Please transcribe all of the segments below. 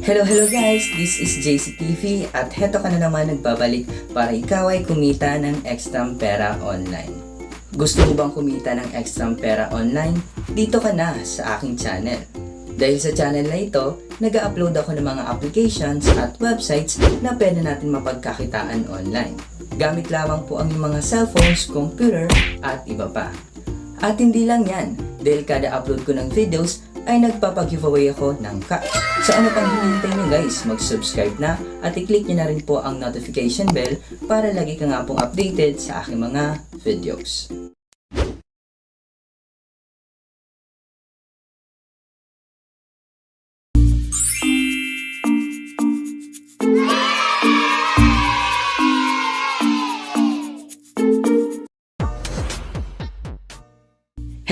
Hello guys! This is JCTV at heto ka na naman nagbabalik para ikaw ay kumita ng ekstrang pera online. Gusto mo bang kumita ng ekstrang pera online? Dito ka na sa aking channel. Dahil sa channel na ito, nag-upload ako ng mga applications at websites na pwede natin mapagkakitaan online. Gamit lamang po ang iyong mga cellphones, computer at iba pa. At hindi lang yan, dahil kada upload ko ng videos ay nagpapag-giveaway ako ng cash. So ano pang hinihintay nyo guys, mag-subscribe na at i-click nyo na rin po ang notification bell para lagi ka nga pong updated sa aking mga videos.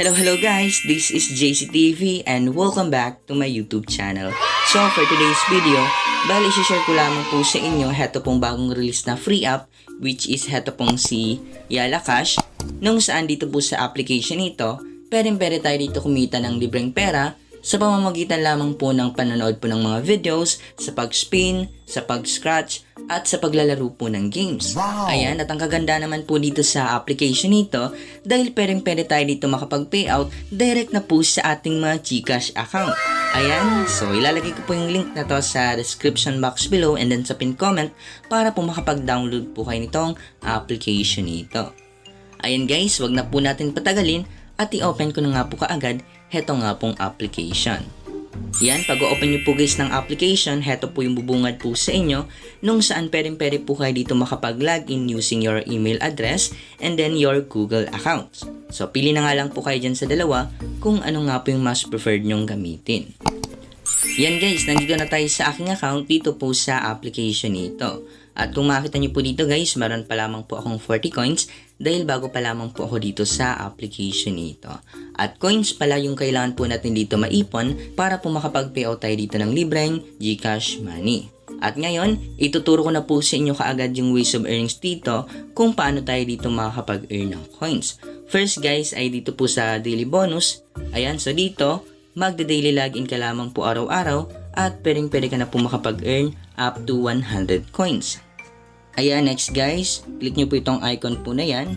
Hello guys, this is JCTV and welcome back to my YouTube channel. So for today's video, bali share ko lamang po sa inyo heto pong bagong release na free app which is heto pong si YalaCash, nung saan dito po sa application nito, pwede tayo dito kumita ng libreng pera sa pamamagitan lamang po ng panonood po ng mga videos, sa pag-spin, sa pag-scratch, at sa paglalaro po ng games. Wow. Ayan, at ang kaganda naman po dito sa application nito, dahil pwede tayo dito makapag-payout direct na po sa ating mga GCash account. Ayan, so ilalagay ko po yung link na to sa description box below and then sa pin comment para po makapag-download po kayo nitong application nito. Ayan guys, wag na po natin patagalin at i-open ko na nga po kaagad heto nga pong application. Yan, pag-open nyo po guys ng application, heto po yung bubungad po sa inyo nung saan pwede po kayo dito makapag-login using your email address and then your Google account. So, pili na nga lang po kayo dyan sa dalawa kung ano nga po yung mas preferred nyong gamitin. Yan guys, nandito na tayo sa aking account dito po sa application nito. At kung makita nyo po dito guys, meron pa lamang po akong 40 coins dahil bago pa lamang po ako dito sa application nito. At coins pala yung kailangan po natin dito maipon para po makapag-payout tayo dito ng libreng GCash money. At ngayon, ituturo ko na po sa inyo kaagad yung ways of earnings dito kung paano tayo dito makakapag-earn ng coins. First guys ay dito po sa daily bonus. Ayan, so dito, magde-daily login ka lamang po araw-araw at pwede ka na po makapag-earn up to 100 coins. Ayan, next guys, click nyo po itong icon po na yan.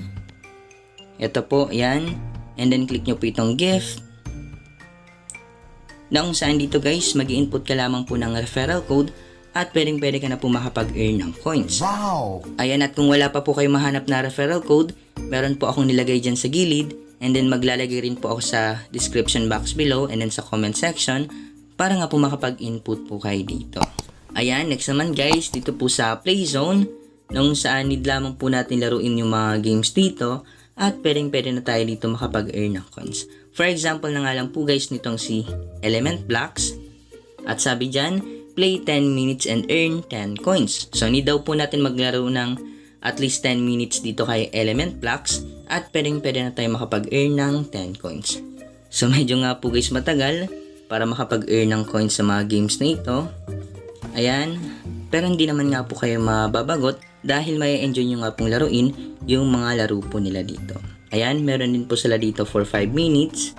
Ito po, yan. And then click nyo po itong gift. Na kung saan dito guys, mag-i-input ka lamang po ng referral code at pwede ka na po makapag-earn ng coins. Wow! Ayan, at kung wala pa po kayo mahanap na referral code, meron po akong nilagay dyan sa gilid. And then maglalagay rin po ako sa description box below and then sa comment section para nga po makapag-input po kayo dito. Ayan, next naman guys, dito po sa play zone, nung saan need lamang po natin laruin yung mga games dito at pwede na tayo dito makapag-earn ng coins. For example na nga lang po guys nitong si Element Blocks at sabi dyan, play 10 minutes and earn 10 coins. So need daw po natin maglaro ng at least 10 minutes dito kay Element Blocks at pwede na tayo makapag-earn ng 10 coins. So medyo nga po guys matagal para makapag-earn ng coins sa mga games na ito. Ayan, pero hindi naman nga po kayo mababagot dahil may enjoy nyo nga pong laruin yung mga laro po nila dito. Ayan, meron din po sila dito for 5 minutes.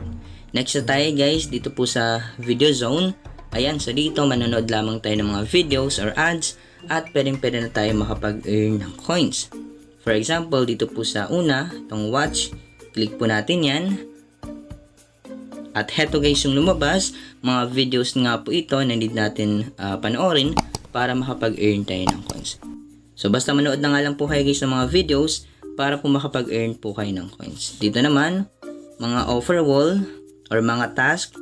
Next na tayo guys, dito po sa video zone. Ayan, so dito manonood lamang tayo ng mga videos or ads at pwede na tayo makapag-earn ng coins. For example, dito po sa una, itong watch, click po natin yan. At heto guys yung lumabas, mga videos nga po ito na need natin panoorin para makapag-earn tayo ng coins. So basta manood na nga lang po kayo guys ng mga videos para po makapag-earn po kayo ng coins. Dito naman, mga offer wall or mga task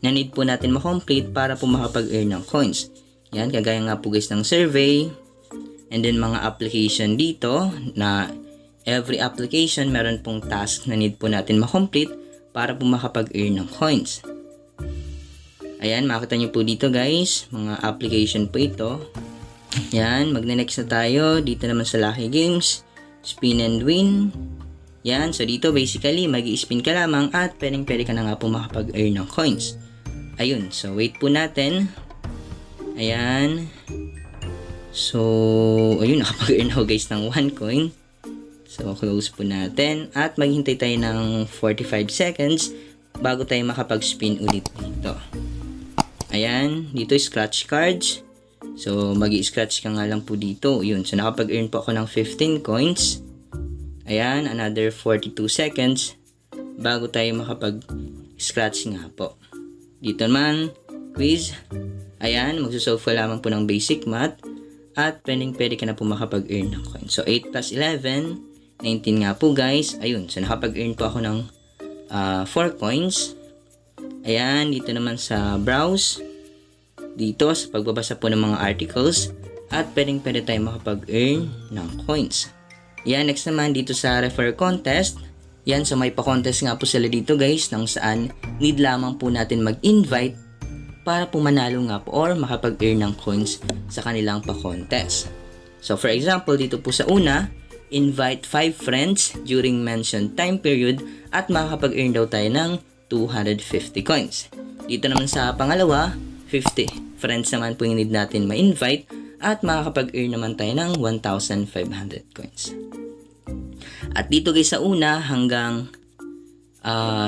na need po natin makomplete para po makapag-earn ng coins. Yan, kagaya nga po guys ng survey and then mga application dito na every application meron pong task na need po natin makomplete para po makapag-earn ng coins. Ayan, makita nyo po dito guys, mga application po ito. Yan, magne-next na tayo. Dito naman sa Lucky Games, Spin and Win. Yan, so dito basically, mag-i-spin ka lamang at pwede ka na nga po makapag-earn ng coins. Ayun, so wait po natin. Ayan. So, ayun, nakapag-earn ako guys ng 1 coin. So, close po natin. At maghintay tayo ng 45 seconds bago tayo makapag-spin ulit dito. Ayan, dito scratch cards. So, magi-scratch ka nga lang po dito. Yun, so nakapag-earn po ako ng 15 coins. Ayan, another 42 seconds bago tayo makapag-scratch nga po. Dito naman, quiz. Ayan, magsusolve ka lamang po ng basic math. At pwede ka na po makapag-earn ng coins. So, 8 plus 11, 19 nga po guys. Ayun, so nakapag-earn po ako ng 4 coins. Ayan, dito naman sa browse. Dito sa pagbabasa po ng mga articles. At pwede tayo makapag-earn ng coins. Yan, next naman dito sa refer contest. Yan, so may pa-contest nga po sila dito guys, nang saan need lamang po natin mag-invite para po manalo nga po or makapag-earn ng coins sa kanilang pa-contest. So for example, dito po sa una, invite 5 friends during mentioned time period at makakapag-earn daw tayo ng 250 coins. Dito naman sa pangalawa, 50 friends naman po yung need natin ma-invite at makakapag-earn naman tayo ng 1,500 coins. At dito guys sa una hanggang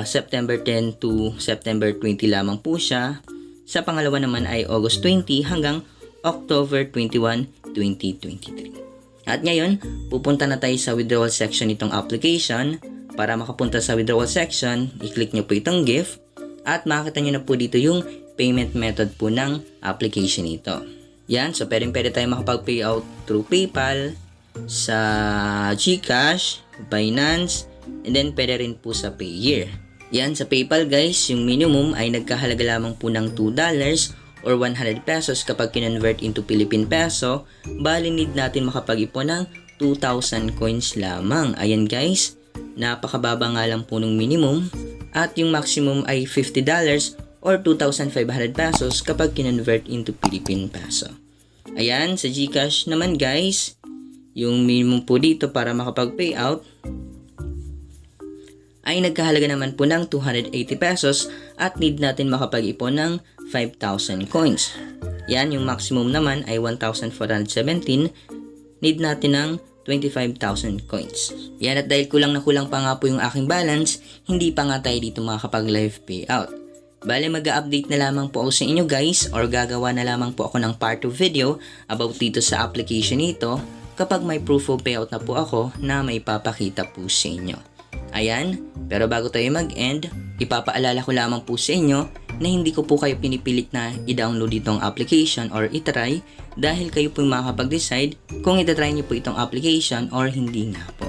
September 10 to September 20 lamang po siya. Sa pangalawa naman ay August 20 hanggang October 21, 2023. At ngayon, pupunta na tayo sa withdrawal section nitong application. Para makapunta sa withdrawal section, i-click nyo po itong gift at makikita nyo na po dito yung payment method po ng application nito. Yan, so pwede tayo makapag-payout through PayPal, sa GCash, Binance, and then pwede rin po sa Payeer. Yan, sa PayPal guys, yung minimum ay nagkahalaga lamang po ng $2 or 100 pesos kapag kinonvert into Philippine Peso. Bali need natin makapag-ipon ng 2,000 coins lamang. Ayan guys, napakababa nga lang po ng minimum at yung maximum ay $50 or 2,500 pesos kapag kinonvert into Philippine Peso. Ayan, sa GCash naman guys, yung minimum po dito para makapag-payout ay nagkahalaga naman po ng 280 pesos at need natin makapag-ipon ng 5,000 coins. Yan, yung maximum naman ay 1,417, need natin ng 25,000 coins. Yan, at dahil kulang pa nga po yung aking balance, hindi pa nga tayo dito makakapag-live payout. Bale, mag-update na lamang po ako sa inyo guys or gagawa na lamang po ako ng part 2 video about dito sa application nito kapag may proof of payout na po ako na may papakita po sa inyo. Ayan, pero bago tayo mag-end, ipapaalala ko lamang po sa inyo na hindi ko po kayo pinipilit na i-download itong application or itry dahil kayo po makakapag-decide kung itatry nyo po itong application or hindi nga po.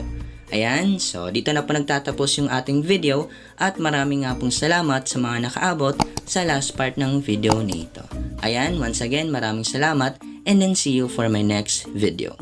Ayan, so dito na po nagtatapos yung ating video at maraming nga pong salamat sa mga nakaabot sa last part ng video nito. Ayan, once again, maraming salamat and then see you for my next video.